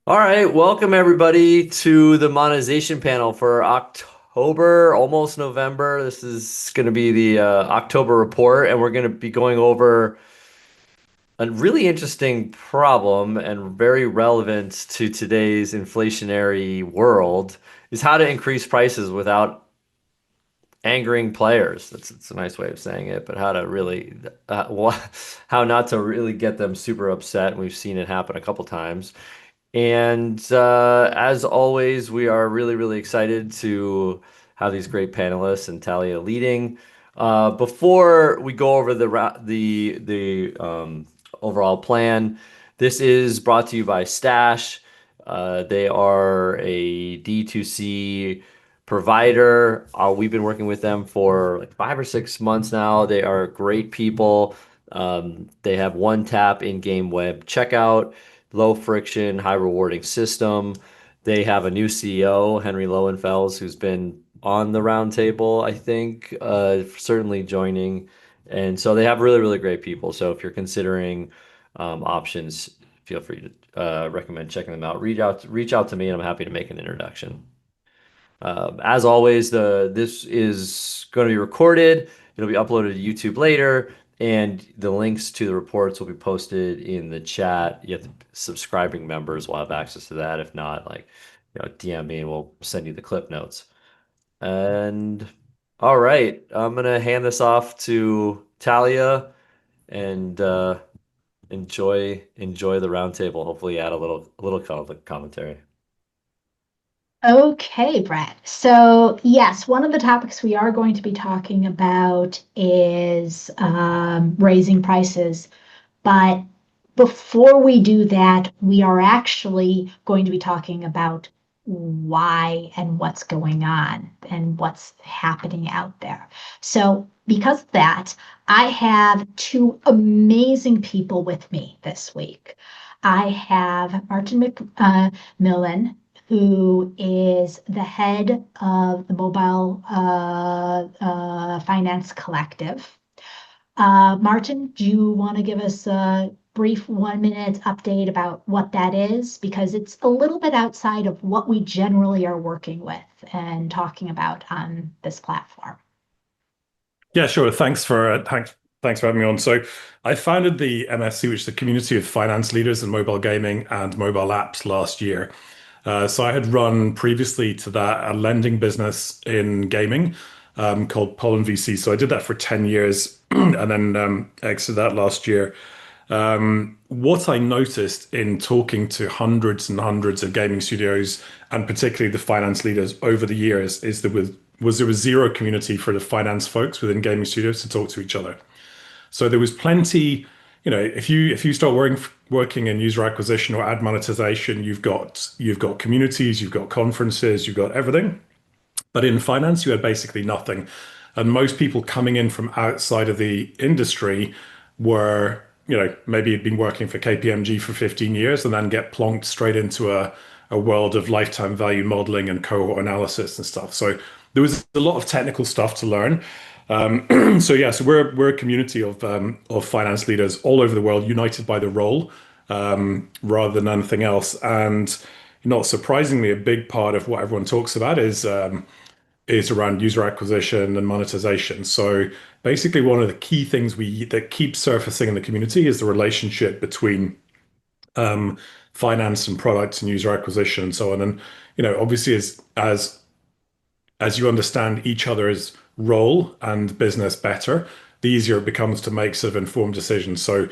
All right, welcome everybody to the monetization panel for October, almost November. This is going to be the October report, and we're going to be going over a really interesting problem and very relevant to today's inflationary world is how to increase prices without angering players. That's a nice way of saying it, but how to really, how not to really get them super upset. And we've seen it happen a couple times. And as always, we are really, really excited to have these great panelists and Talia leading. Before we go over the overall plan, this is brought to you by Stash. They are a D2C provider. We've been working with them for like 5 or 6 months now. They are great people. They have one tap in-game web checkout, low friction, high rewarding system. They have a new CEO, Henry Lowenfels, who's been on the roundtable, I think, certainly joining. And so they have really, really great people. So if you're considering options, feel free to recommend checking them out. Reach out to me, and I'm happy to make an introduction. As always, this is going to be recorded. It'll be uploaded to YouTube later, and the links to the reports will be posted in the chat. You have the subscribing members will have access to that. If not, DM me and we'll send you the clip notes. And all right, I'm gonna hand this off to Talia and enjoy the roundtable. Hopefully, add a little commentary. Okay, Brett. So, yes, one of the topics we are going to be talking about is raising prices. But before we do that, we are actually going to be talking about why and what's going on and what's happening out there. So, because of that, I have two amazing people with me this week. I have Martin McMillan, who is the head of the Mobile Finance Collective. Martin, do you want to give us a brief 1 minute update about what that is? Because it's a little bit outside of what we generally are working with and talking about on this platform. Yeah, sure. Thanks for having me on. So, I founded the MFC, which is the Community of Finance Leaders in Mobile Gaming and Mobile Apps last year. So I had run previously to that a lending business in gaming called Poland VC. So I did that for 10 years and then exited that last year. What I noticed in talking to hundreds and hundreds of gaming studios, and particularly the finance leaders over the years, is there was zero community for the finance folks within gaming studios to talk to each other. So there was plenty, if you start working in user acquisition or ad monetization, you've got communities, you've got conferences, you've got everything. But in finance, you had basically nothing. And most people coming in from outside of the industry were, maybe had been working for KPMG for 15 years and then get plonked straight into a world of lifetime value modeling and cohort analysis and stuff. So there was a lot of technical stuff to learn. So we're a community of finance leaders all over the world, united by the role rather than anything else. And not surprisingly, a big part of what everyone talks about is around user acquisition and monetization. So basically, one of the key things that keeps surfacing in the community is the relationship between finance and products and user acquisition and so on. And obviously, as you understand each other's role and business better, the easier it becomes to make sort of informed decisions. So,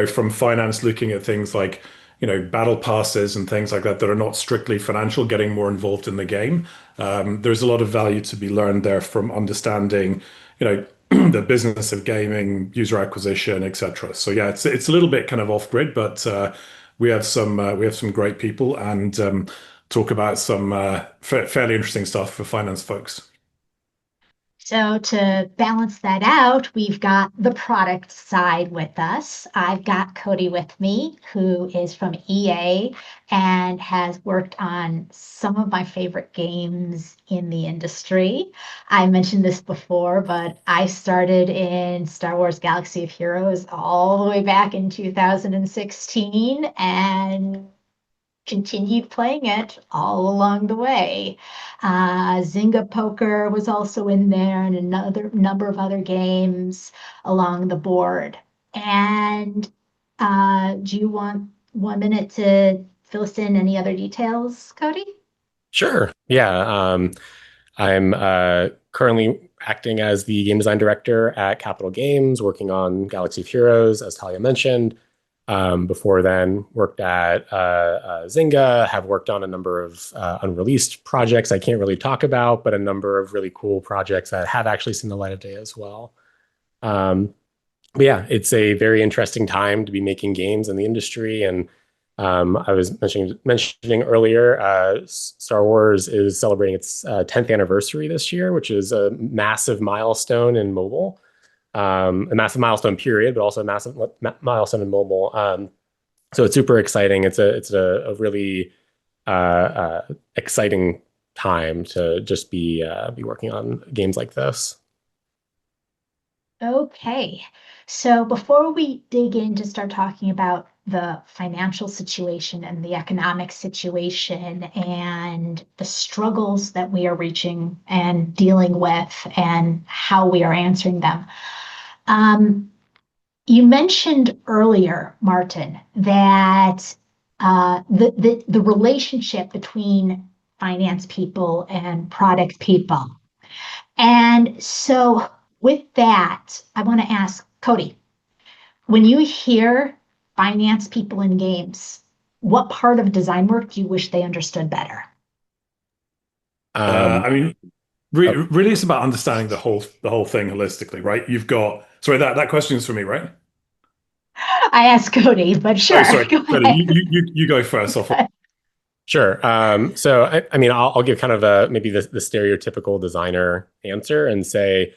from finance looking at things like, battle passes and things like that that are not strictly financial, getting more involved in the game. There's a lot of value to be learned there from understanding, the business of gaming, user acquisition, etc. So yeah, it's a little bit kind of off grid, but we have some great people and talk about some fairly interesting stuff for finance folks. So to balance that out, we've got the product side with us. I've got Cody with me, who is from EA and has worked on some of my favorite games in the industry. I mentioned this before, but I started in Star Wars Galaxy of Heroes all the way back in 2016 and continued playing it all along the way. Zynga Poker was also in there and another number of other games along the board. And do you want 1 minute to fill us in any other details, Cody? Sure. Yeah. I'm currently acting as the game design director at Capital Games, working on Galaxy of Heroes, as Talia mentioned. Before then, worked at Zynga, have worked on a number of unreleased projects I can't really talk about, but a number of really cool projects that have actually seen the light of day as well. Um, but yeah, it's a very interesting time to be making games in the industry. And I was mentioning earlier, Star Wars is celebrating its 10th anniversary this year, which is a massive milestone in mobile, a massive milestone period, but also a massive milestone in mobile. So it's super exciting. It's a really exciting time to just be working on games like this. Okay. So before we dig in to start talking about the financial situation and the economic situation and the struggles that we are reaching and dealing with and how we are answering them, um, you mentioned earlier, Martin, that the relationship between finance people and product people. And so, with that, I want to ask Cody, when you hear finance people in games, what part of design work do you wish they understood better? Uh, Um, I mean, oh, really, it's about understanding the whole thing holistically, right? You've got sorry that question is for me, right? I asked Cody, but Oh, sure, sorry, go Freddie, ahead. you go first. Sure. So, I mean, I'll give kind of a maybe the stereotypical designer answer and say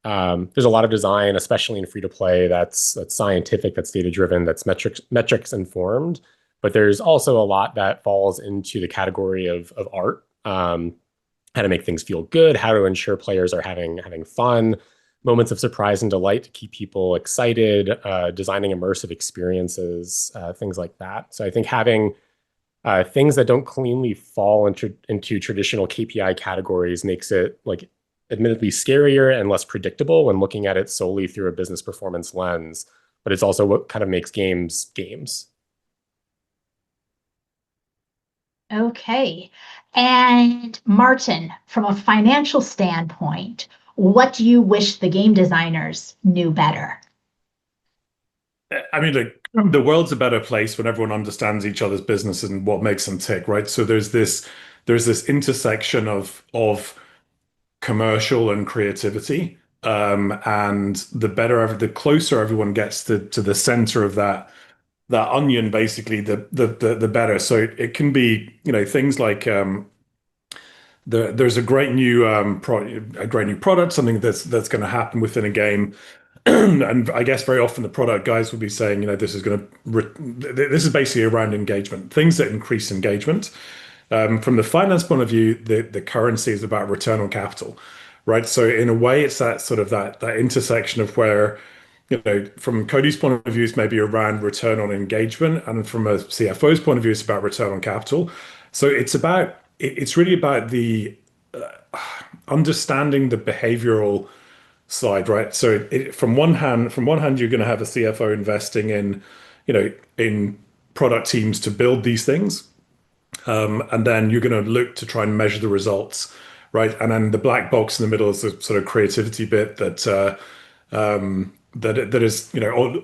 there's a lot of design, especially in free to play, that's scientific, that's data driven, that's metrics informed. But there's also a lot that falls into the category of art, how to make things feel good, how to ensure players are having fun, moments of surprise and delight to keep people excited, designing immersive experiences, things like that. So I think having things that don't cleanly fall into traditional KPI categories makes it like admittedly scarier and less predictable when looking at it solely through a business performance lens. But it's also what kind of makes games games. Okay. And Martin, from a financial standpoint, what do you wish the game designers knew better? I mean, the world's a better place when everyone understands each other's business and what makes them tick, right? So there's this intersection of commercial and creativity. And the closer everyone gets to the center of that onion, basically, the better. So it can be, things like there's a great new product, something that's going to happen within a game. And I guess very often the product guys will be saying, this is basically around engagement, things that increase engagement. From the finance point of view, the currency is about return on capital, right? So in a way, it's that sort of that intersection of where, from Cody's point of view, it's maybe around return on engagement, and from a CFO's point of view, it's about return on capital. So it's really about the understanding the behavioral side, right? So from one hand, you're going to have a CFO investing in product teams to build these things, and then you're going to look to try and measure the results, right? And then the black box in the middle is the sort of creativity bit that is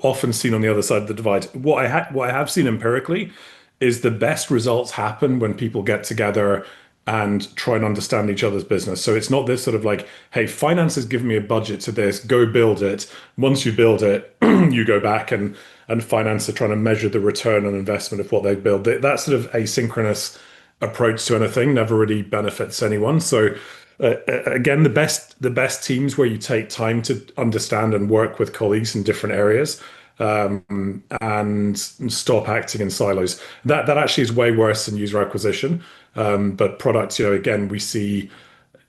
often seen on the other side of the divide. What I have seen empirically is the best results happen when people get together and try and understand each other's business. So it's not this sort of like, hey, finance has given me a budget to this, go build it. Once you build it, you go back and finance are trying to measure the return on investment of what they build. That sort of asynchronous approach to anything never really benefits anyone. So again, the best teams where you take time to understand and work with colleagues in different areas, and stop acting in silos. That actually is way worse than user acquisition. But products, again, we see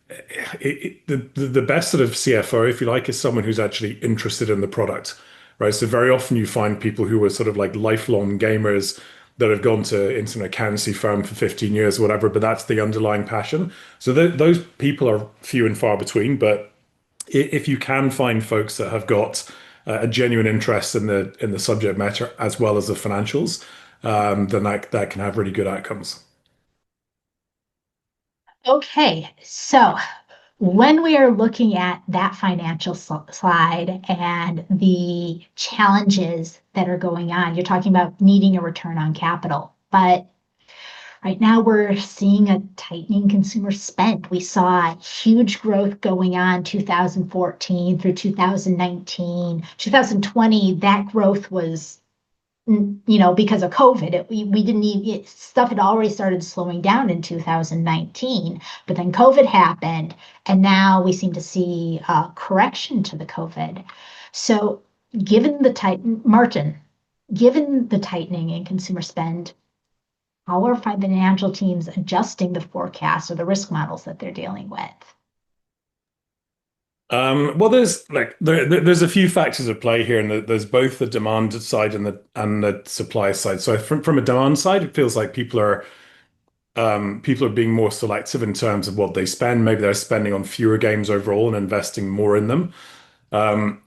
the best sort of CFO, if you like, is someone who's actually interested in the product, right? So very often you find people who are sort of like lifelong gamers. that have gone to into an accountancy firm for 15 years or whatever, but that's the underlying passion. So those people are few and far between, but if you can find folks that have got a genuine interest in the subject matter as well as the financials, then that can have really good outcomes. Okay, so when we are looking at that financial slide and the challenges that are going on, you're talking about needing a return on capital. But right now we're seeing a tightening consumer spend. We saw huge growth going on 2014 through 2019. 2020, that growth was because of COVID, we didn't even, stuff had already started slowing down in 2019, but then COVID happened, and now we seem to see a correction to the COVID. So, Martin, given the tightening in consumer spend, how are financial teams adjusting the forecast or the risk models that they're dealing with? Well, there's a few factors at play here, and there's both the demand side and the supply side. So from a demand side, it feels like people are being more selective in terms of what they spend. Maybe they're spending on fewer games overall and investing more in them. Um,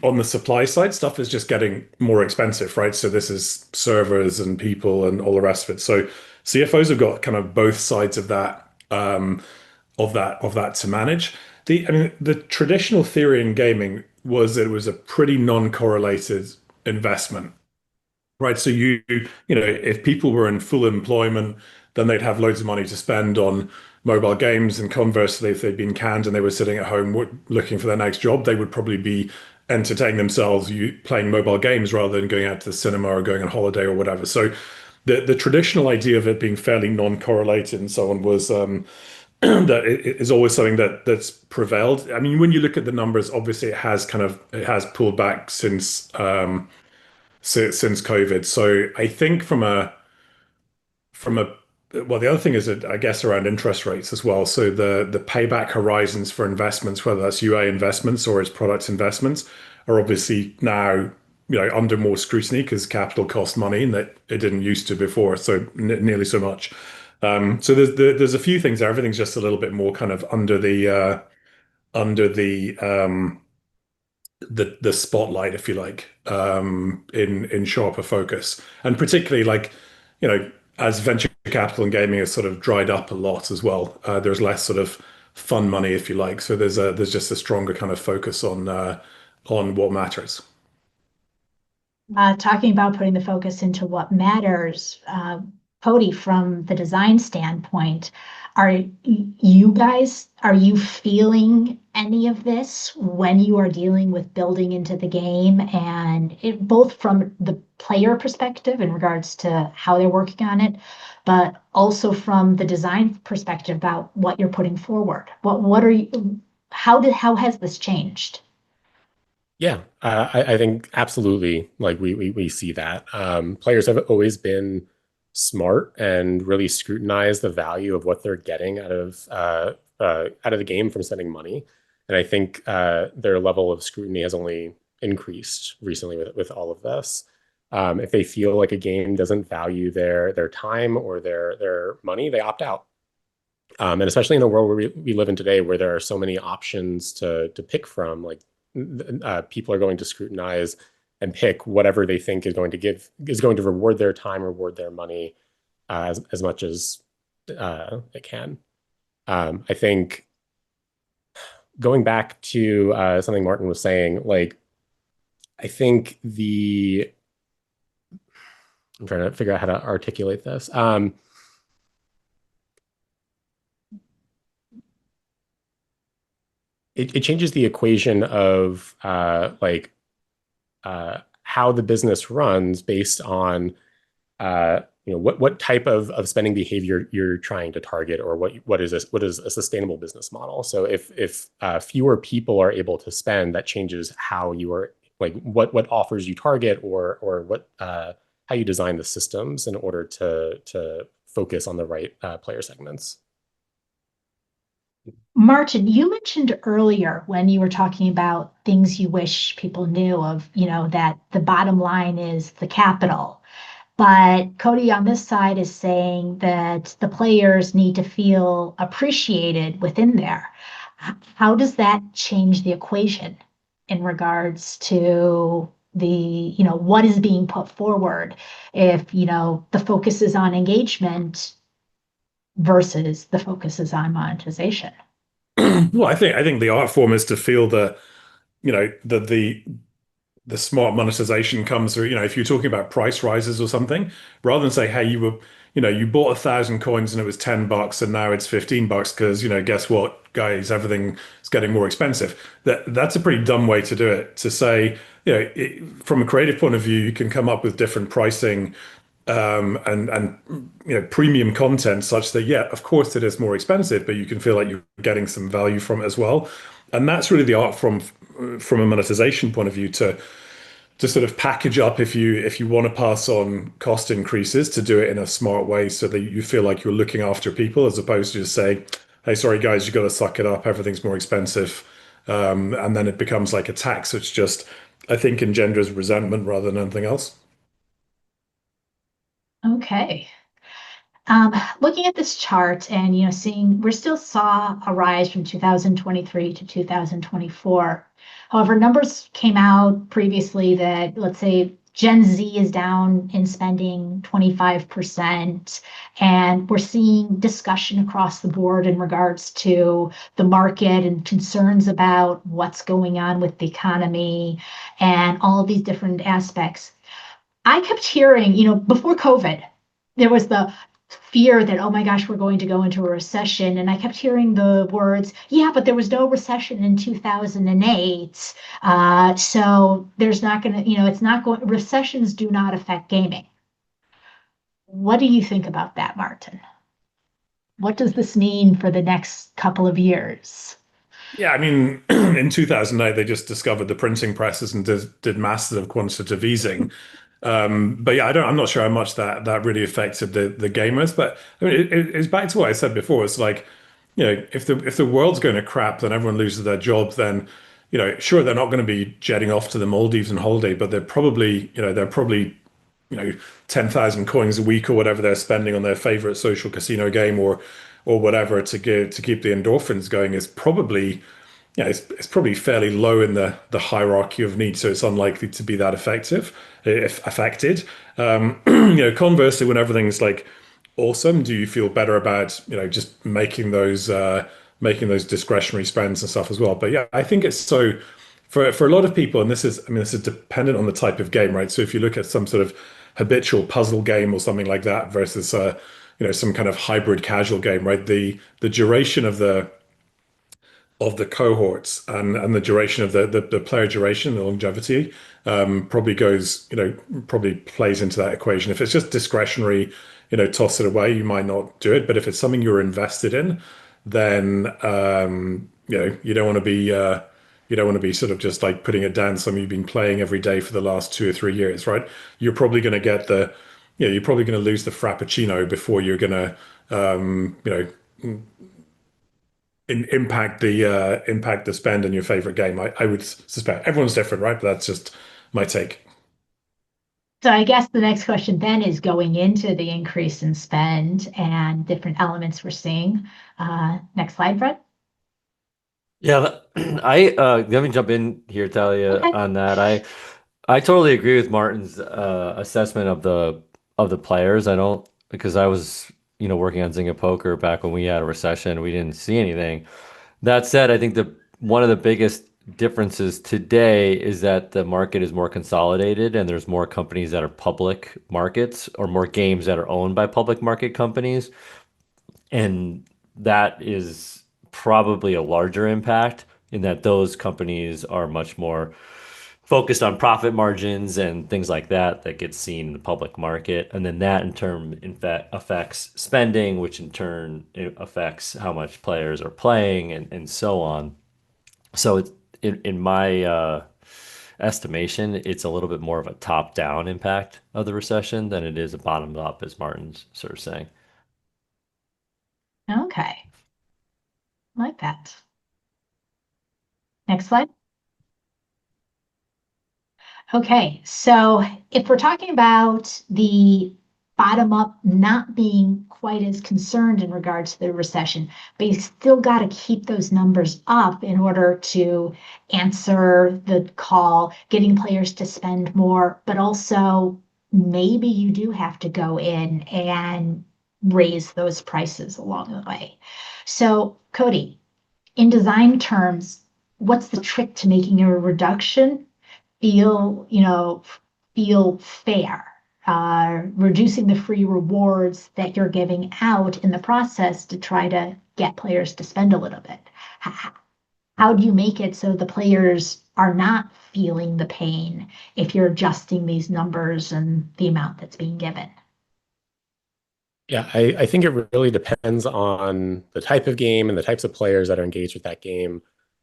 on the supply side, stuff is just getting more expensive, right? So this is servers and people and all the rest of it. So CFOs have got kind of both sides of that to manage. I mean, the traditional theory in gaming was it was a pretty non-correlated investment, right? So if people were in full employment, then they'd have loads of money to spend on mobile games, and conversely, if they'd been canned and they were sitting at home looking for their next job, they would probably be entertaining themselves playing mobile games rather than going out to the cinema or going on holiday or whatever. So the traditional idea of it being fairly non-correlated and so on was that it is always something that's prevailed. I mean, when you look at the numbers, obviously it has pulled back since COVID. So I think from a well, the other thing is that I guess around interest rates as well. So the payback horizons for investments, whether that's UA investments or as product investments, are obviously now under more scrutiny because capital costs money and that it didn't used to before, so nearly so much. So there's a few things there. Everything's just a little bit more kind of under the spotlight, if you like, in sharper focus, and particularly as venture capital and gaming has sort of dried up a lot as well. There's less sort of fun money, if you like. So there's just a stronger kind of focus on what matters. Talking about putting the focus into what matters, Cody, from the design standpoint, are you feeling any of this when you are dealing with building into the game and both from the player perspective in regards to how they're working on it, but also from the design perspective about what you're putting forward? What are you, how has this changed? Yeah, I think absolutely. Like we see that players have always been smart and really scrutinize the value of what they're getting out of the game from spending money. And I think their level of scrutiny has only increased recently with all of this. If they feel like a game doesn't value their time or their money, they opt out. And especially in a world where we live in today, where there are so many options to pick from, like people are going to scrutinize and pick whatever they think is going to reward their time, reward their money as much as it can. I think going back to something Martin was saying, like I think I'm trying to figure out how to articulate this. It changes the equation of how the business runs based on what type of spending behavior you're trying to target, or what is a sustainable business model. So if fewer people are able to spend, that changes how you are, like what offers you target, or what how you design the systems in order to focus on the right player segments. Martin, you mentioned earlier when you were talking about things you wish people knew of, that the bottom line is the capital. But Cody on this side is saying that the players need to feel appreciated within there. How does that change the equation in regards to what is being put forward if, the focus is on engagement versus the focus is on monetization? Well, I think the art form is to feel the the smart monetization comes through. If you're talking about price rises or something, rather than say, hey, you bought 1,000 coins and it was $10 and now it's $15 because, guess what, guys, everything is getting more expensive. That's a pretty dumb way to do it. To say, from a creative point of view, you can come up with different pricing and premium content such that, yeah, of course it is more expensive, but you can feel like you're getting some value from it as well. And that's really the art from a monetization point of view, to sort of package up, if you want to pass on cost increases, to do it in a smart way so that you feel like you're looking after people, as opposed to just say, hey, sorry guys, you got to suck it up, everything's more expensive. And then it becomes like a tax, which just, I think, engenders resentment rather than anything else. Okay. Looking at this chart and seeing we still saw a rise from 2023 to 2024. However, numbers came out previously that, let's say, Gen Z is down in spending 25%, and we're seeing discussion across the board in regards to the market and concerns about what's going on with the economy and all of these different aspects. I kept hearing, before COVID, there was the fear that, oh my gosh, we're going to go into a recession. And I kept hearing the words, yeah, but there was no recession in 2008. So there's not going to, it's not going, recessions do not affect gaming. What do you think about that, Martin? What does this mean for the next couple of years? Yeah, I mean, in 2008, they just discovered the printing presses and did massive quantitative easing. But yeah, I'm not sure how much that really affected the gamers. But I mean, it's back to what I said before. It's like, if the world's going to crap, then everyone loses their job. Then, sure, they're not going to be jetting off to the Maldives and holiday, but they're probably 10,000 coins a week or whatever they're spending on their favorite social casino game, or whatever, to keep the endorphins going, is probably, it's probably fairly low in the hierarchy of need, so it's unlikely to be that effective if affected. Conversely, when everything's like awesome, do you feel better about just making those discretionary spends and stuff as well? But yeah, I think it's so, for a lot of people, and this is dependent on the type of game, right? So if you look at some sort of habitual puzzle game or something like that versus some kind of hybrid casual game, right? The duration of the cohorts, and the duration of the player duration, the longevity, probably plays into that equation. If it's just discretionary, toss it away, you might not do it. But if it's something you're invested in, then you don't want to be sort of just like putting it down, something you've been playing every day for the last 2 or 3 years, right? You're probably going to get you're probably going to lose the frappuccino before you're going to impact the spend in your favorite game. I would suspect everyone's different, right? But that's just my take. So I guess the next question then is going into the increase in spend and different elements we're seeing. Next slide, Fred. Yeah, let me jump in here, Talia, Okay. on that. I totally agree with Martin's assessment of the players. I don't, because I was, working on Zynga Poker back when we had a recession, we didn't see anything. That said, I think the one of the biggest differences today is that the market is more consolidated and there's more companies that are public markets, or more games that are owned by public market companies. And that is probably a larger impact in that those companies are much more focused on profit margins and things like that that get seen in the public market. And then that in turn in fact affects spending, which in turn affects how much players are playing, and so on. So it's in my estimation, it's a little bit more of a top-down impact of the recession than it is a bottom-up, as Martin's sort of saying. Okay. Like that. Next slide. Okay, so if we're talking about the bottom up not being quite as concerned in regards to the recession, but you still got to keep those numbers up in order to answer the call, getting players to spend more, but also maybe you do have to go in and raise those prices along the way. So, Cody, in design terms, what's the trick to making a reduction feel, feel fair, reducing the free rewards that you're giving out in the process to try to get players to spend a little bit? How do you make it so the players are not feeling the pain if you're adjusting these numbers and the amount that's being given? Yeah, I think it really depends on the type of game and the types of players that are engaged with that game.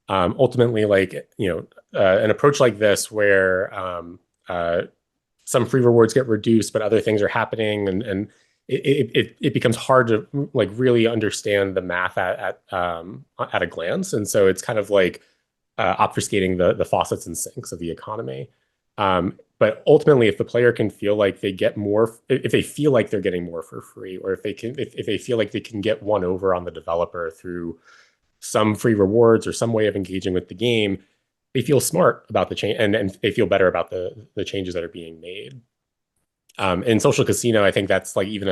Ultimately, an approach like this where some free rewards get reduced, but other things are happening, and it becomes hard to like really understand the math at a glance, and so it's kind of like obfuscating the faucets and sinks of the economy. But ultimately, if the player can feel like they get more, if they feel like they're getting more for free, or if they feel like they can get one over on the developer through some free rewards or some way of engaging with the game, they feel smart about the change and they feel better about the changes that are being made. In social casino, I think that's like even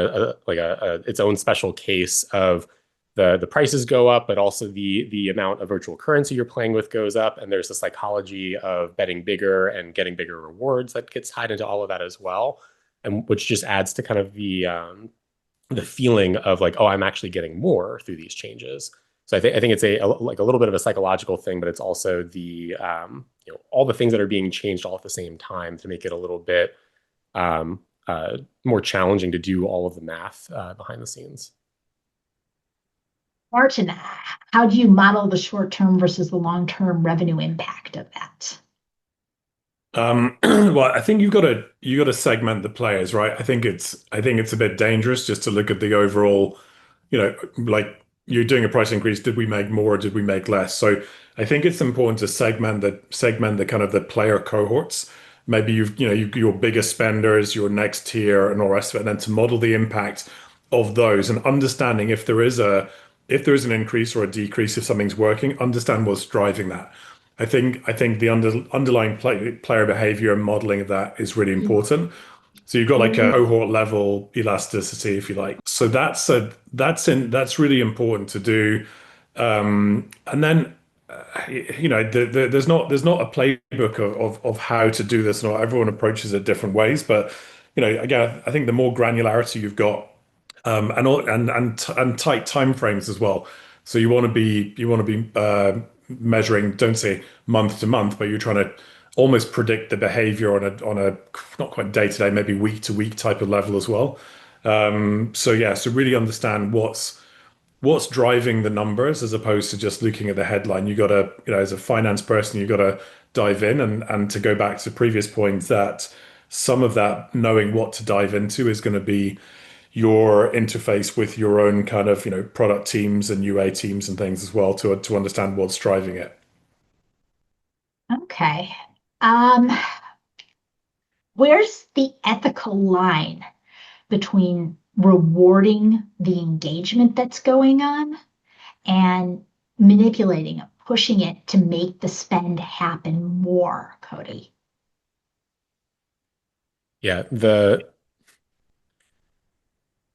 its own special case of the prices go up, but also the amount of virtual currency you're playing with goes up, and there's the psychology of betting bigger and getting bigger rewards that gets tied into all of that as well, and which just adds to kind of the feeling of like, oh, I'm actually getting more through these changes. So I think it's like a little bit of a psychological thing, but it's also all the things that are being changed all at the same time to make it a little bit um, more challenging to do all of the math behind the scenes. Martin, how do you model the short-term versus the long-term revenue impact of that? Well, I think you got to segment the players, right? I think it's a bit dangerous just to look at the overall, like you're doing a price increase. Did we make more? Or did we make less? So I think it's important to segment the kind of the player cohorts. Maybe your biggest spenders, your next tier, and all the rest of it, and then to model the impact of those and understanding if there is an increase or a decrease, if something's working, understand what's driving that. I think the underlying player behavior and modeling of that is really important. So you've got like a cohort level elasticity, if you like. So that's really important to do. And then there's not a playbook of how to do this, and everyone approaches it different ways. But again, I think the more granularity you've got, and tight time frames as well. So you want to be measuring, don't say month to month, but you're trying to almost predict the behavior on a not quite day to day, maybe week to week type of level as well. So yeah, so really understand what's driving the numbers as opposed to just looking at the headline. You got to, as a finance person, you got to dive in and to go back to previous points that some of that knowing what to dive into is going to be your interface with your own kind of, product teams and UA teams and things as well to understand what's driving it. Okay. Um, where's the ethical line between rewarding the engagement that's going on and manipulating it, pushing it to make the spend happen more, Cody? Yeah, the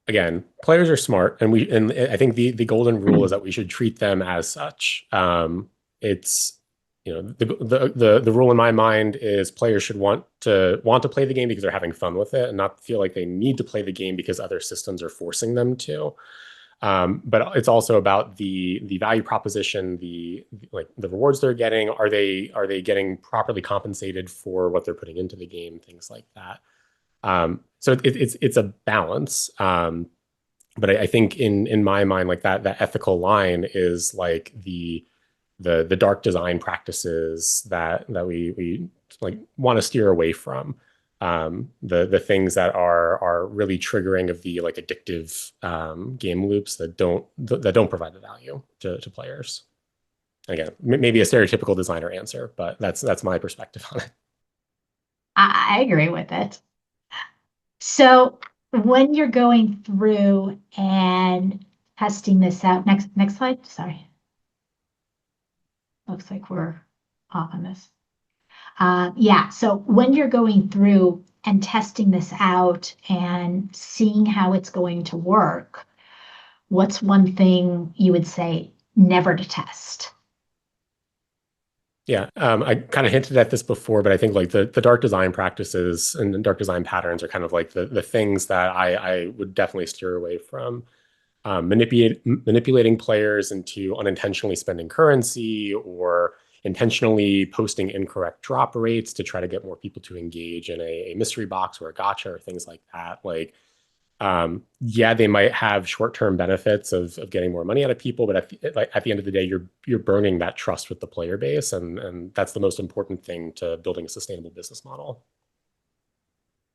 again, players are smart, and I think the golden rule is that we should treat them as such. It's the rule in my mind is players should want to play the game because they're having fun with it, and not feel like they need to play the game because other systems are forcing them to. But it's also about the value proposition, the rewards they're getting. Are they getting properly compensated for what they're putting into the game? Things like that. So it's a balance. But I think in my mind, like that ethical line is like the dark design practices that we like want to steer away from. The things that are really triggering of the like addictive game loops that don't provide the value to players. Again, maybe a stereotypical designer answer, but that's my perspective on it. I agree with it. So when you're going through and testing this out, next slide. Sorry, looks like we're off on this. Yeah, so when you're going through and testing this out and seeing how it's going to work, what's one thing you would say never to test? Yeah, I kind of hinted at this before, but I think like the dark design practices and the dark design patterns are kind of like the things that I would definitely steer away from. Manipulating players into unintentionally spending currency or intentionally posting incorrect drop rates to try to get more people to engage in a mystery box or a gotcha or things like that. Like yeah, they might have short-term benefits of getting more money out of people, but at the end of the day, you're burning that trust with the player base, and that's the most important thing to building a sustainable business model.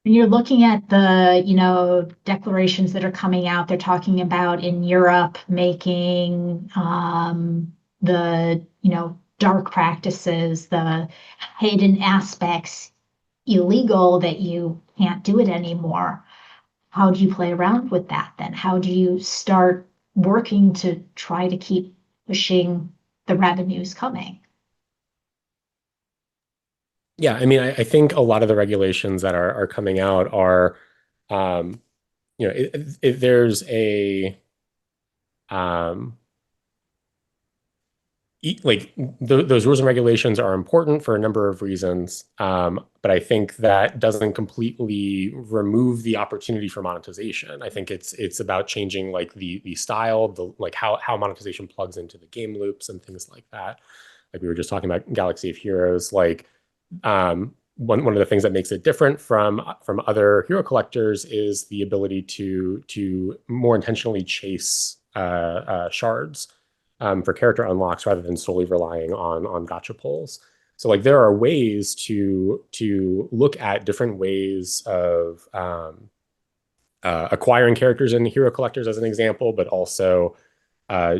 When you're looking at the, declarations that are coming out, they're talking about in Europe making the, dark practices, the hidden aspects illegal that you can't do it anymore. How do you play around with that then? How do you start working to try to keep pushing the revenues coming? Yeah, I mean, I think a lot of the regulations that are coming out are, um, there's a um, like those rules and regulations are important for a number of reasons, but I think that doesn't completely remove the opportunity for monetization. I think it's about changing like the style, the like how monetization plugs into the game loops and things like that. Like we were just talking about Galaxy of Heroes, like one of the things that makes it different from other hero collectors is the ability to more intentionally chase shards for character unlocks rather than solely relying on gotcha pulls. So like there are ways to look at different ways of acquiring characters in hero collectors as an example, but also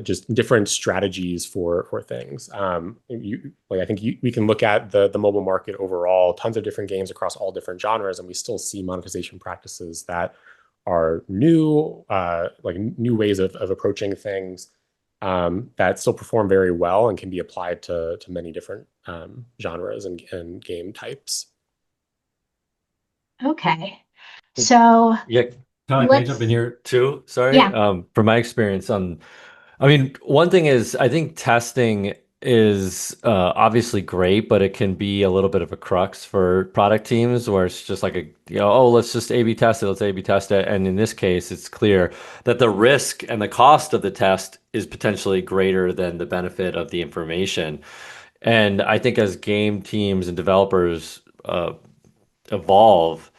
just different strategies for things. Like I think we can look at the mobile market overall, tons of different games across all different genres, and we still see monetization practices that are new, like new ways of approaching things that still perform very well and can be applied to many different genres and game types. Okay. So Yeah, Tyler, can I jump in let's, here too? Sorry. yeah, From my experience I mean, one thing is I think testing is obviously great, but it can be a little bit of a crux for product teams where it's just like oh, let's just A/B test it, let's A/B test it. And in this case, it's clear that the risk and the cost of the test is potentially greater than the benefit of the information. And I think as game teams and developers evolve,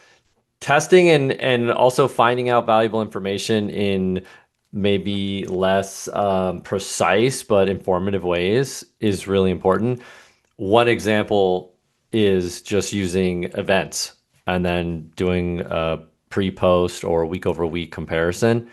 testing and also finding out valuable information in maybe less precise but informative ways is really important. One example is just using events and then doing a pre-post or week over week comparison.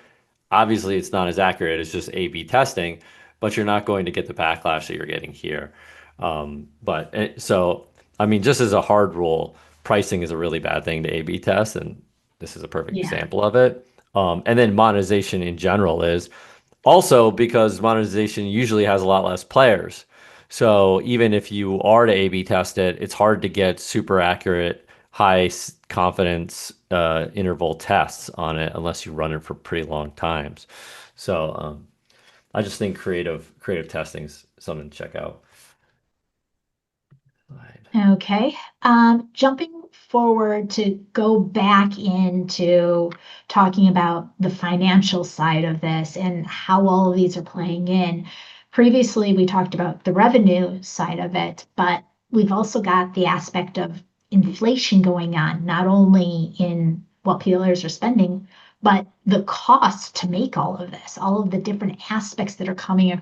Obviously, it's not as accurate as just A/B testing, but you're not going to get the backlash that you're getting here. So, I mean, just as a hard rule, pricing is a really bad thing to A/B test, and this is a perfect yeah, example of it. And then monetization in general is also because monetization usually has a lot less players. So even if you are to A/B test it, it's hard to get super accurate, confidence interval tests on it unless you run it for pretty long times. So I just think creative testing is something to check out. okay. Jumping forward to go back into talking about the financial side of this and how all of these are playing in. Previously, we talked about the revenue side of it, but we've also got the aspect of inflation going on, not only in what players are spending, but the cost to make all of this, all of the different aspects that are coming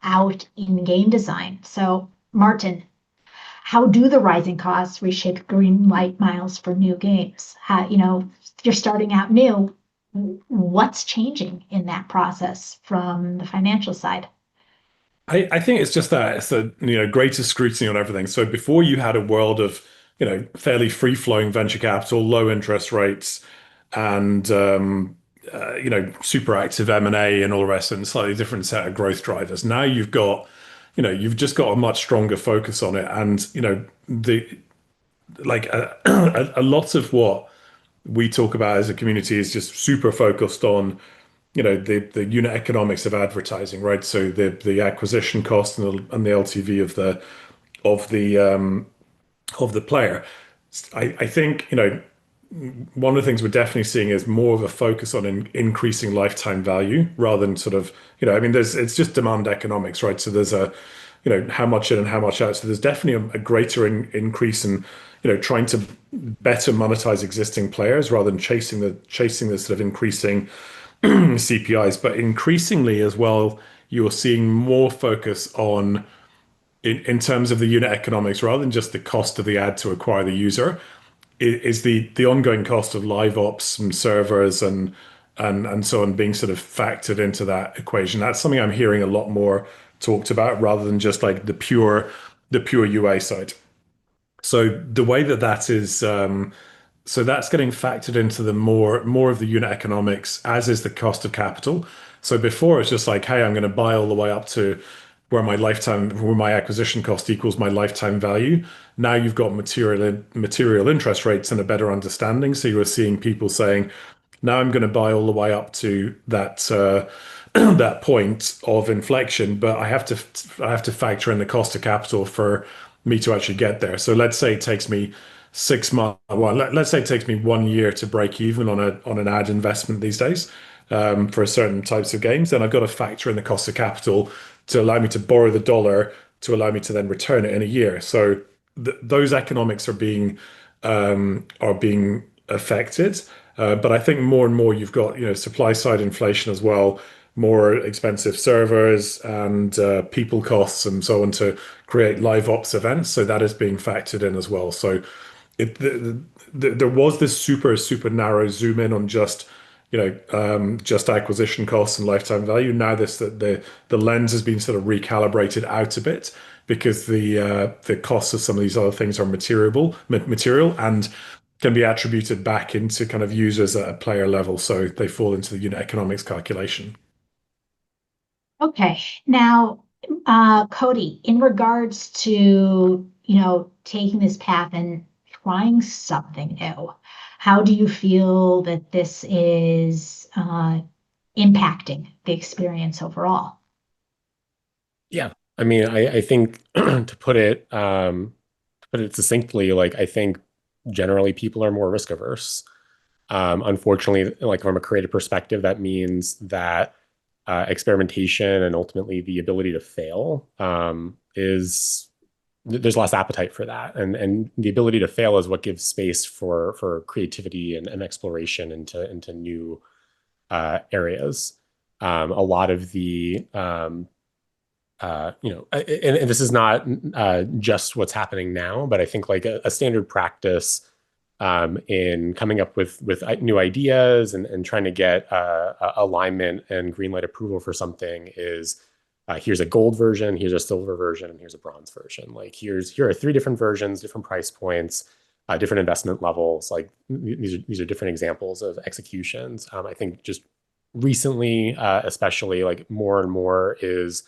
out in game design. So, Martin, how do the rising costs reshape green light miles for new games? How, if you're starting out new, what's changing in that process from the financial side? I think it's just that it's a greater scrutiny on everything. So before you had a world of fairly free-flowing venture capital, low interest rates, and super active M&A and all the rest, and slightly different set of growth drivers. Now you've just got a much stronger focus on it, and the like a lot of what we talk about as a community is just super focused on the unit economics of advertising, right? So the acquisition cost and the LTV of the of the player. I think one of the things we're definitely seeing is more of a focus on increasing lifetime value rather than sort of, I mean, it's just demand economics, right? So there's how much in and how much out. So there's definitely a greater increase in, trying to better monetize existing players rather than chasing the sort of increasing CPIs. But increasingly as well, you're seeing more focus on in terms of the unit economics rather than just the cost of the ad to acquire the user is the ongoing cost of live ops and servers and so on being sort of factored into that equation. That's something I'm hearing a lot more talked about rather than just like the pure UA side. So the way that is so that's getting factored into the more of the unit economics, as is the cost of capital. So before it's just like, hey, I'm going to buy all the way up to where my acquisition cost equals my lifetime value. Now you've got material interest rates and a better understanding. So you are seeing people saying, now I'm going to buy all the way up to that that point of inflection, but I have to factor in the cost of capital for me to actually get there. So let's say it takes me 6 months. Well, let's say it takes me 1 year to break even on an ad investment these days for certain types of games. Then I've got to factor in the cost of capital to allow me to borrow the dollar to allow me to then return it in a year. So those economics are being affected. But I think more and more you've got supply side inflation as well, more expensive servers and people costs and so on to create live ops events. So that is being factored in as well. So there was this super narrow zoom in on just acquisition costs and lifetime value. Now the lens has been sort of recalibrated out a bit because the costs of some of these other things are material and can be attributed back into kind of users at a player level, so they fall into the unit economics calculation. Okay. Now, Cody, in regards to, taking this path and trying something new, how do you feel that this is impacting the experience overall? Yeah. I mean, I think to put it succinctly, like I think generally people are more risk averse. Unfortunately, like from a creative perspective, that means that experimentation and ultimately the ability to fail is there's less appetite for that, and the ability to fail is what gives space for creativity and exploration into new areas. A lot of the and this is not just what's happening now, but I think like a standard practice in coming up with new ideas and trying to get alignment and green light approval for something is here's a gold version, here's a silver version, and here's a bronze version. Like here are three different versions, different price points, different investment levels. Like these are different examples of executions. I think just recently, especially like more and more is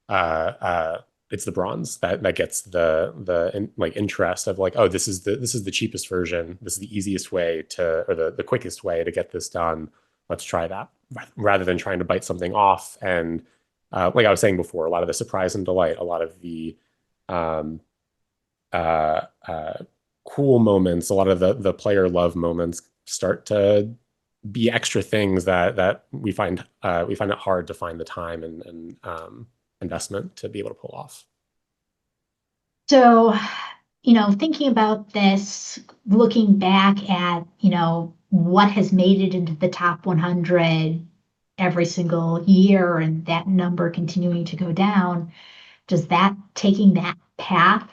uh, uh, it's the bronze that gets like interest of like, oh, this is the cheapest version, this is the easiest way to, or the quickest way to get this done. Let's try that rather than trying to bite something off. And like I was saying before, a lot of the surprise and delight, a lot of the um, uh, uh, cool moments, a lot of the player love moments start to be extra things that we find it hard to find the time and investment to be able to pull off. So, thinking about this, looking back at, what has made it into the top 100 every single year and that number continuing to go down, does that taking that path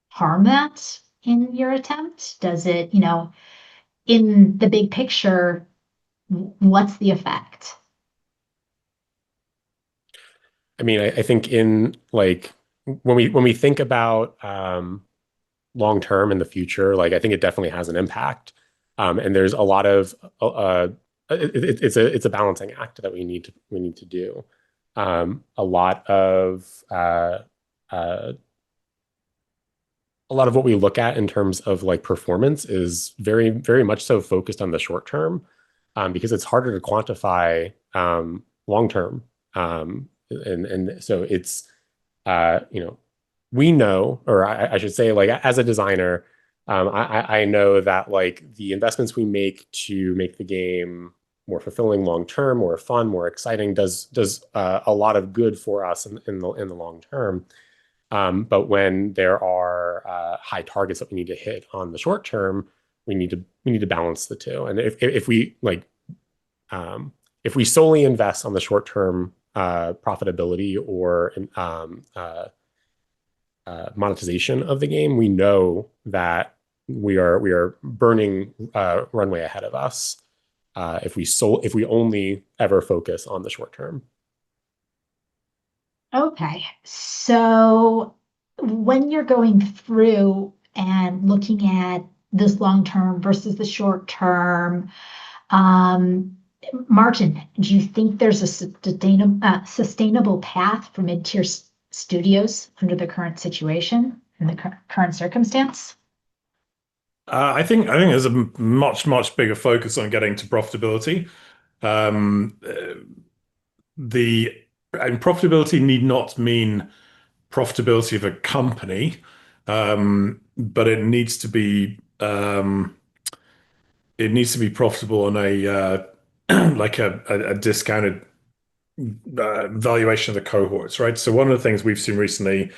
harm that in your attempt? Does it, in the big picture, what's the effect? I mean, I think in like when we think about long term in the future, like I think it definitely has an impact. And there's a lot of it's a balancing act that we need to do. A lot of uh, a lot of what we look at in terms of like performance is very much so focused on the short term, because it's harder to quantify long term. And so it's you know, we know, or I should say, like as a designer, I know that like the investments we make to make the game more fulfilling long term, more fun, more exciting does a lot of good for us in the long term. But when there are high targets that we need to hit on the short term, we need to balance the two. And if we like if we solely invest on the short term profitability or monetization of the game, we know that we are burning runway ahead of us if we only ever focus on the short term. Okay, so when you're going through and looking at this long term versus the short term, um, Martin, do you think there's a sustainable path for mid-tier studios under the current situation and the current circumstance? I think there's a much bigger focus on getting to profitability. Um, the and profitability need not mean profitability of a company, but it needs to be profitable on a like a discounted valuation of the cohorts, right? So one of the things we've seen recently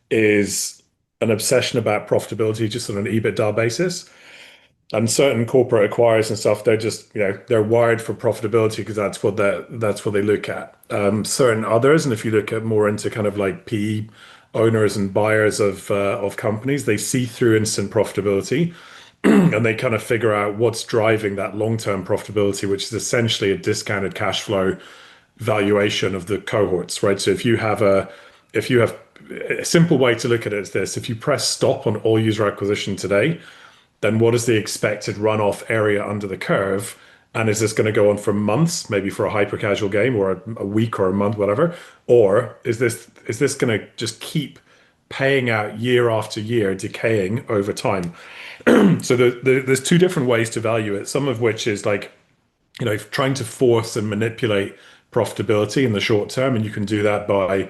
is an obsession about profitability just on an EBITDA basis. And certain corporate acquirers and stuff, they're just, they're wired for profitability because that's what they look at. Certain others, and if you look at more into kind of like PE owners and buyers of companies, they see through instant profitability and they kind of figure out what's driving that long-term profitability, which is essentially a discounted cash flow valuation of the cohorts, right? So if you have a simple way to look at it is this: if you press stop on all user acquisition today, then what is the expected runoff area under the curve? And is this going to go on for months, maybe for a hyper casual game, or a week or a month, whatever? Or is this going to just keep paying out year after year, decaying over time? So there's two different ways to value it. Some of which is like, trying to force and manipulate profitability in the short term. And you can do that by,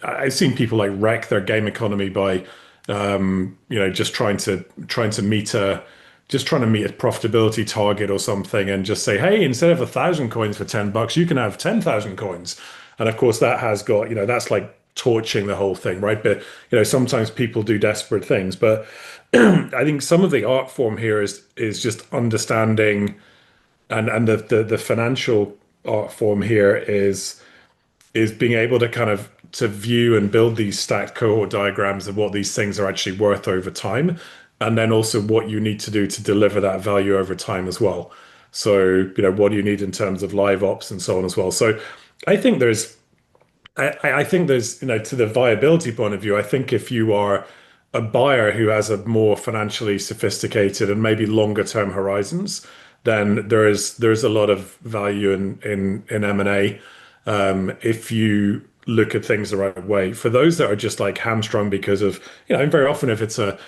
I've seen people like wreck their game economy by, just trying to meet a profitability target or something and just say, hey, instead of 1,000 coins for $10, you can have 10,000 coins. And of course that has got, that's like torching the whole thing, right? But, sometimes people do desperate things, but I think some of the art form here is just understanding, and the financial art form here is being able to kind of to view and build these stacked cohort diagrams of what these things are actually worth over time, and then also what you need to do to deliver that value over time as well. So, what do you need in terms of live ops and so on as well. So I think there's I think there's, to the viability point of view, I think if you are a buyer who has a more financially sophisticated and maybe longer term horizons, then there's a lot of value in M&A, if you look at things the right way. For those that are just like hamstrung because of, and very often if it's a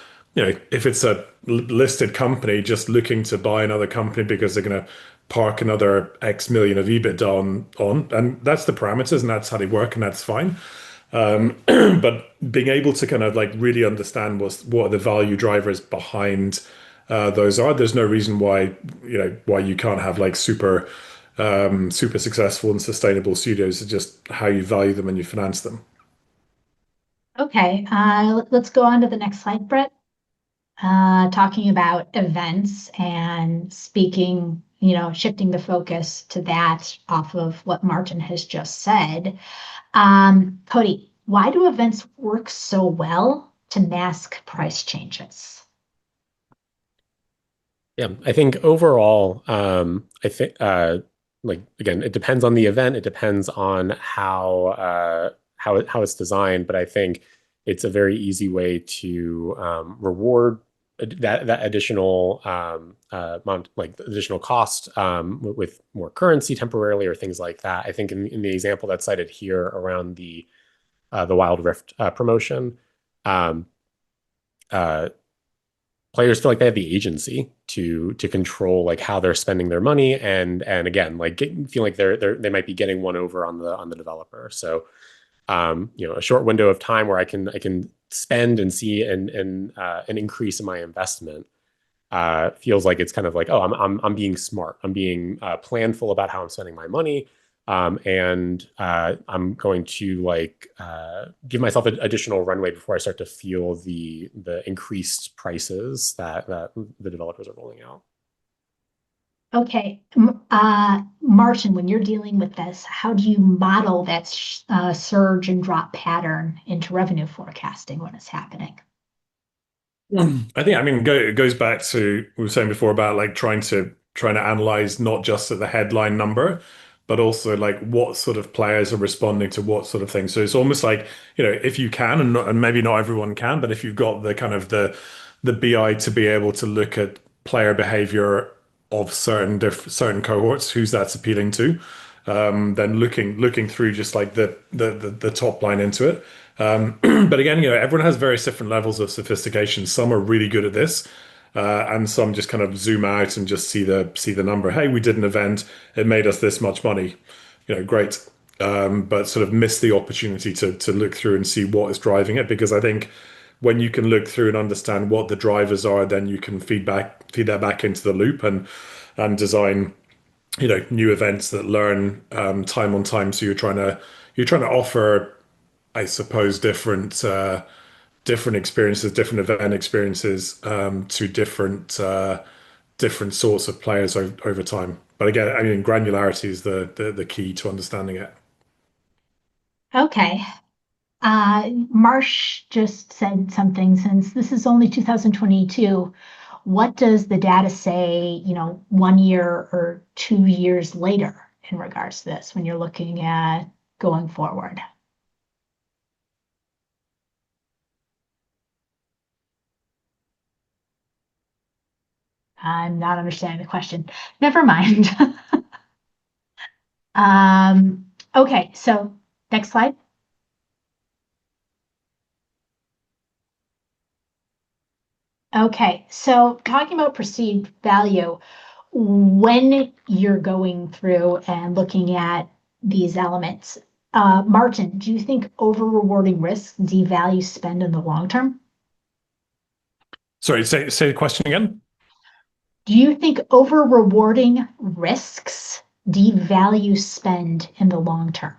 listed company just looking to buy another company because they're going to park another X million of EBITDA and that's the parameters and that's how they work and that's fine. But being able to kind of like really understand what the value drivers behind those are, there's no reason why you can't have like super successful and sustainable studios. It's just how you value them and you finance them. Okay, let's go on to the next slide, Brett. Talking about events and speaking, shifting the focus to that off of what Martin has just said. Cody, why do events work so well to mask price changes? Yeah, I think overall, I think like again, it depends on the event. It depends on how it's designed. But I think it's a very easy way to reward that additional like additional cost with more currency temporarily or things like that. I think in the example that's cited here around the Wild Rift promotion, um, uh, players feel like they have the agency to control like how they're spending their money, and again like feel like they might be getting one over on the developer. So a short window of time where I can spend and see an increase in my investment feels like it's kind of like, oh, I'm being smart. I'm being planful about how I'm spending my money, and I'm going to give myself additional runway before I start to feel the increased prices that the developers are rolling out. Okay, Martin, when you're dealing with this, how do you model that surge and drop pattern into revenue forecasting when it's happening? I think, I mean, it goes back to what we were saying before about like trying to analyze not just at the headline number, but also like what sort of players are responding to what sort of things. So it's almost like, if you can, and maybe not everyone can, but if you've got the kind of the BI to be able to look at player behavior of certain cohorts, who's that's appealing to, then looking through just like the top line into it. But again, everyone has various different levels of sophistication. Some are really good at this, and some just kind of zoom out and just see the number. Hey, we did an event, it made us this much money. Great. But sort of miss the opportunity to look through and see what is driving it. Because I think when you can look through and understand what the drivers are, then you can feed that back into the loop and design new events that learn time on time. So you're trying to offer, I suppose, different experiences, different event experiences to different sorts of players over time. But again, I mean, granularity is the key to understanding it. Okay. Marsh just said something since this is only 2022. What does the data say, 1 year or 2 years later in regards to this when you're looking at going forward? I'm not understanding the question. Never mind. Okay, so next slide. Okay, so talking about perceived value, when you're going through and looking at these elements, Martin, do you think over rewarding risks devalue spend in the long term? Sorry, say the question again. Do you think over rewarding risks devalue spend in the long term?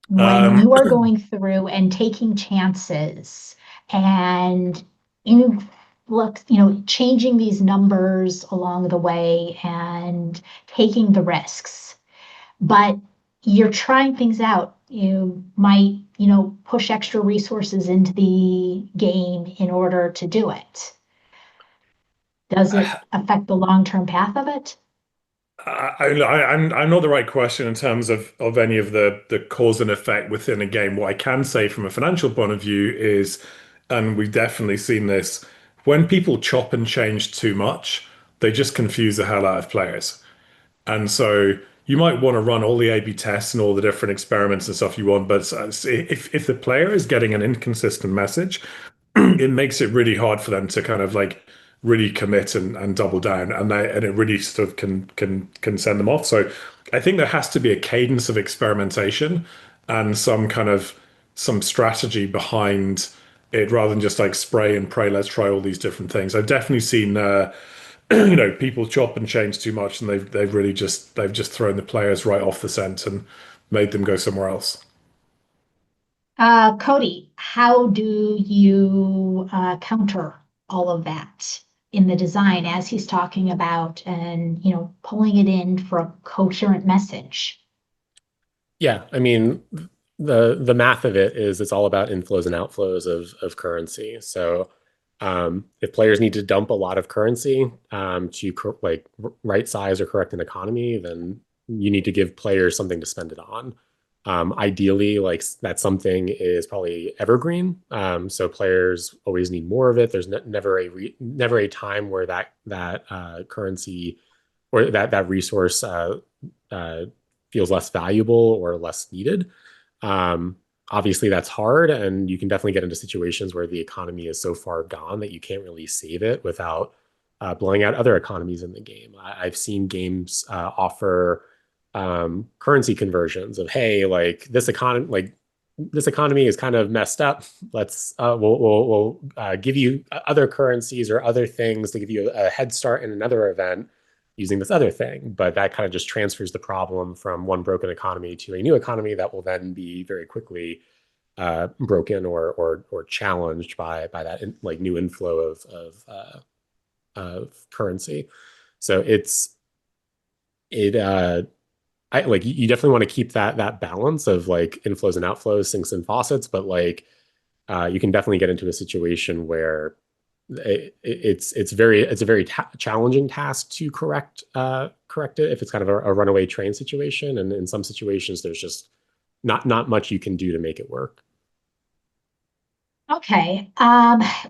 When Um, you are going through and taking chances and changing these numbers along the way and taking the risks, but you're trying things out. You might, push extra resources into the game in order to do it. Does it affect the long-term path of it? I'm not the right question in terms of any of the cause and effect within a game. What I can say from a financial point of view is, and we've definitely seen this, when people chop and change too much, they just confuse the hell out of players. And so you might want to run all the A/B tests and all the different experiments and stuff you want, but if the player is getting an inconsistent message, it makes it really hard for them to kind of like really commit and double down, and it really sort of can send them off. So I think there has to be a cadence of experimentation and some strategy behind it rather than just like spray and pray. Let's try all these different things. I've definitely seen people chop and change too much, and they've just thrown the players right off the scent and made them go somewhere else. Cody, how do you counter all of that in the design as he's talking about and, pulling it in for a coherent message? Yeah, I mean, the math of it is it's all about inflows and outflows of currency. So if players need to dump a lot of currency to right size or correct an economy, then you need to give players something to spend it on. Ideally, like that something is probably evergreen, so players always need more of it. There's never a time where that currency or that resource uh, feels less valuable or less needed. Um, Obviously, that's hard, and you can definitely get into situations where the economy is so far gone that you can't really save it without blowing out other economies in the game. I've seen games offer currency conversions of, hey, this economy is kind of messed up. We'll give you other currencies or other things to give you a head start in another event using this other thing. But that kind of just transfers the problem from one broken economy to a new economy that will then be very quickly broken or challenged by that like new inflow of currency. So it I like you definitely want to keep that balance of like inflows and outflows, sinks and faucets, but like you can definitely get into a situation where it's a very challenging task to correct it if it's kind of a runaway train situation, and in some situations there's just not much you can do to make it work. Okay.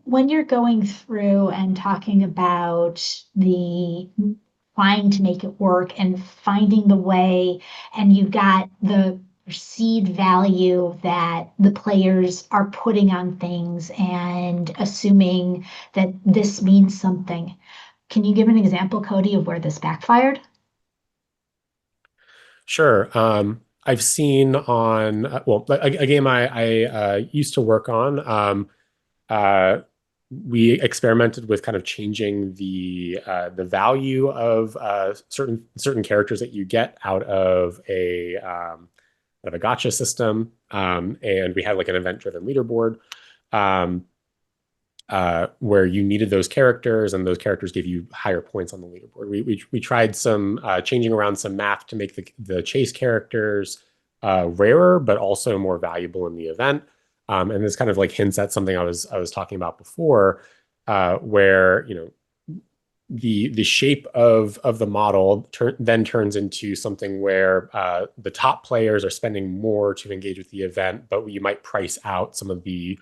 When you're going through and talking about the trying to make it work and finding the way, and you've got the perceived value that the players are putting on things and assuming that this means something. Can you give an example, Cody, of where this backfired? Sure. I've seen on well a game I used to work on. Uh, we experimented with kind of changing the value of certain characters that you get out of a gotcha system, and we had like an event-driven leaderboard. Um, where you needed those characters, and those characters gave you higher points on the leaderboard. We tried some changing around some math to make the chase characters rarer, but also more valuable in the event. And this kind of like hints at something I was talking about before, where the shape of the model then turns into something where the top players are spending more to engage with the event, but you might price out some of the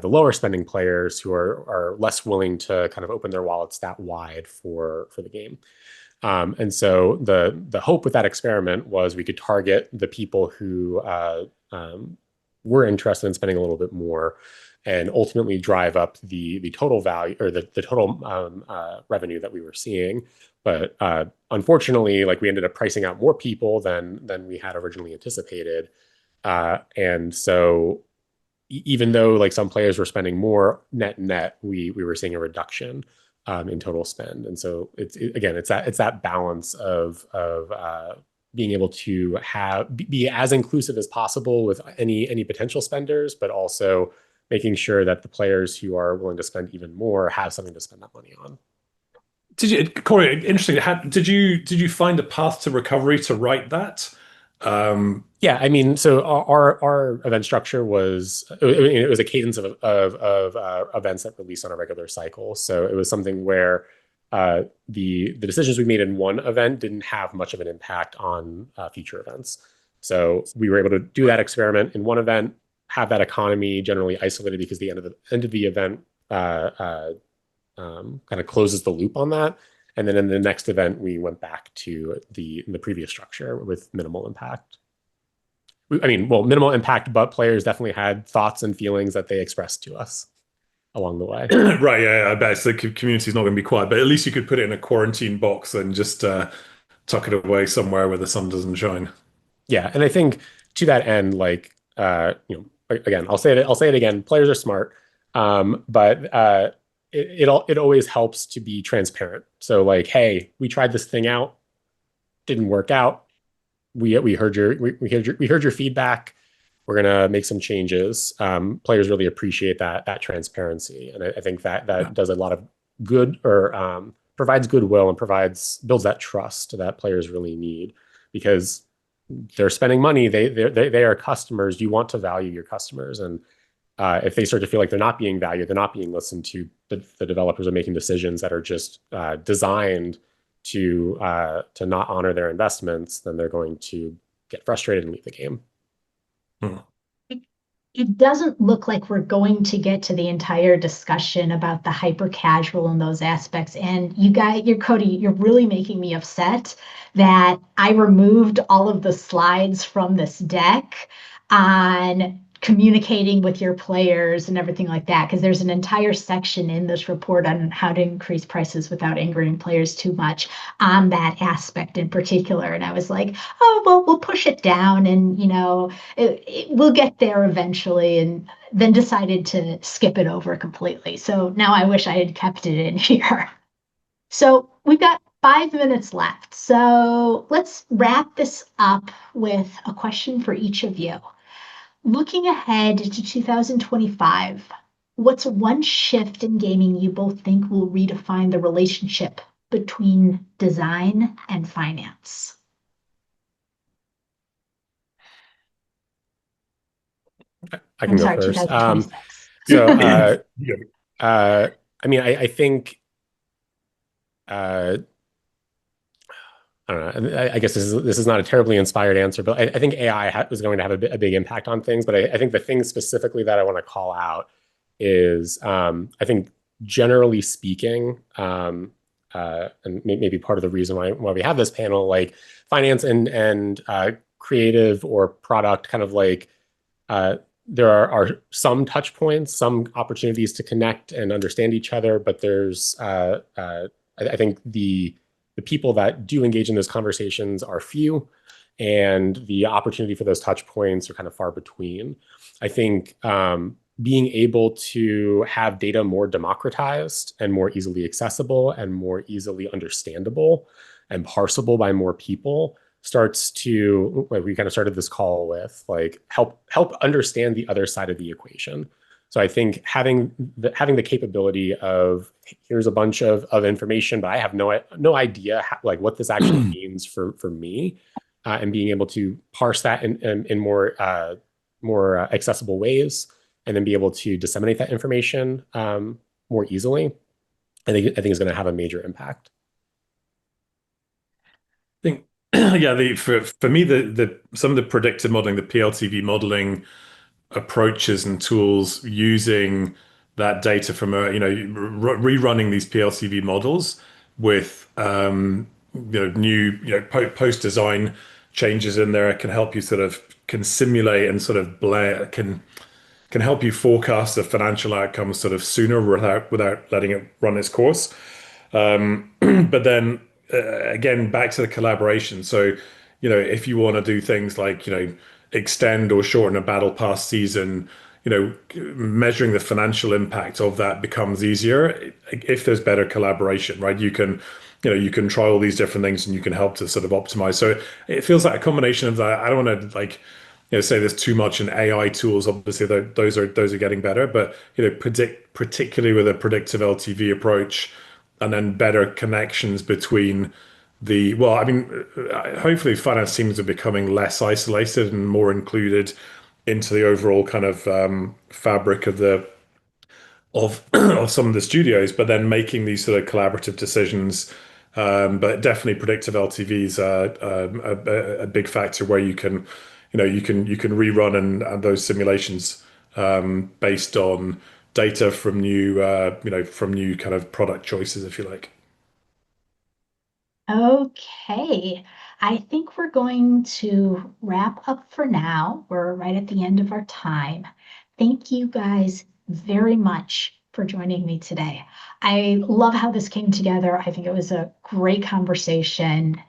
lower spending players who are less willing to kind of open their wallets that wide for the game. And so the hope with that experiment was we could target the people who were interested in spending a little bit more, and ultimately drive up the total value or the total revenue that we were seeing. But unfortunately, like we ended up pricing out more people than we had originally anticipated. And so even though like some players were spending more net, we were seeing a reduction in total spend. And so again, it's that balance of being able to be as inclusive as possible with any potential spenders, but also making sure that the players who are willing to spend even more have something to spend that money on. Did you, Corey? Interesting. Did you find a path to recovery to write that? Yeah, I mean, so our event structure was it was a cadence of events that release on a regular cycle. So it was something where the decisions we made in one event didn't have much of an impact on future events. So we were able to do that experiment in one event, have that economy generally isolated because the end of the event kind of closes the loop on that. And then in the next event, we went back to the previous structure with minimal impact. I mean, well, minimal impact, but players definitely had thoughts and feelings that they expressed to us along the way. Right, yeah, I bet the community's not going to be quiet, but at least you could put it in a quarantine box and just tuck it away somewhere where the sun doesn't shine. Yeah, and I think to that end, like again, I'll say it again. Players are smart, but it always helps to be transparent. So like, hey, we tried this thing out, didn't work out. We heard your feedback. We're gonna make some changes. Players really appreciate that transparency, and I think that does a lot of good, or provides goodwill, and builds that trust that players really need, because they're spending money. They are customers. You want to value your customers, and if they start to feel like they're not being valued, they're not being listened to, the developers are making decisions that are just designed to not honor their investments, then they're going to get frustrated and leave the game. Hmm. It doesn't look like we're going to get to the entire discussion about the hyper casual and those aspects. And Cody, you're really making me upset that I removed all of the slides from this deck on communicating with your players and everything like that, because there's an entire section in this report on how to increase prices without angering players too much on that aspect in particular. And I was like, oh, well, we'll push it down and, we'll get there eventually, and then decided to skip it over completely. So now I wish I had kept it in here. So we've got 5 minutes left. So let's wrap this up with a question for each of you. Looking ahead to 2025, what's one shift in gaming you both think will redefine the relationship between design and finance? I can I'm go sorry, first. 2026. So, Yeah. I mean, I think uh, I don't know. I guess this is not a terribly inspired answer, but I think AI is going to have a big impact on things. But I think the thing specifically that I want to call out is I think generally speaking, and maybe part of the reason why we have this panel, like finance and creative or product, kind of like there are some touch points, some opportunities to connect and understand each other, but there's I think the people that do engage in those conversations are few, and the opportunity for those touch points are kind of far between. I think being able to have data more democratized and more easily accessible and more easily understandable and parsable by more people starts to, like we kind of started this call with, like help understand the other side of the equation. So I think having the capability of, here's a bunch of information, but I have no idea how, like what this actually means for me, and being able to parse that in more accessible ways, and then be able to disseminate that information more easily. I think is going to have a major impact. Think yeah, for me the some of the predictive modeling, the PLTV modeling approaches and tools using that data from rerunning these PLCV models with new post design changes in there can help you sort of can simulate and sort of can help you forecast the financial outcomes sort of sooner without letting it run its course. But then again, back to the collaboration. So, if you want to do things like, extend or shorten a battle pass season, measuring the financial impact of that becomes easier if there's better collaboration, right? You can try all these different things and you can help to sort of optimize. So it feels like a combination of that. I don't want to like, say there's too much in AI tools. Obviously, those are getting better, but particularly with a predictive LTV approach, and then better connections between I mean, hopefully finance teams are becoming less isolated and more included into the overall kind of fabric of some of the studios, but then making these sort of collaborative decisions. But definitely predictive LTVs are a big factor where you can rerun and those simulations based on data from new kind of product choices, if you like. Okay, I think we're going to wrap up for now. We're right at the end of our time. Thank you guys very much for joining me today. I love how this came together. I think it was a great conversation.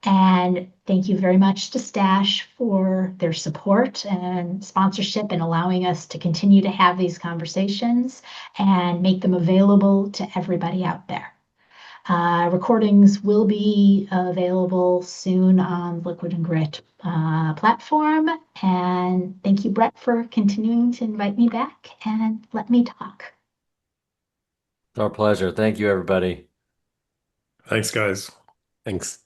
And thank you very much to Stash for their support and sponsorship and allowing us to continue to have these conversations and make them available to everybody out there. Recordings will be available soon on Liquid and Grit platform. And thank you, Brett, for continuing to invite me back and let me talk. Our pleasure. Thank you, everybody. Thanks, guys. Thanks.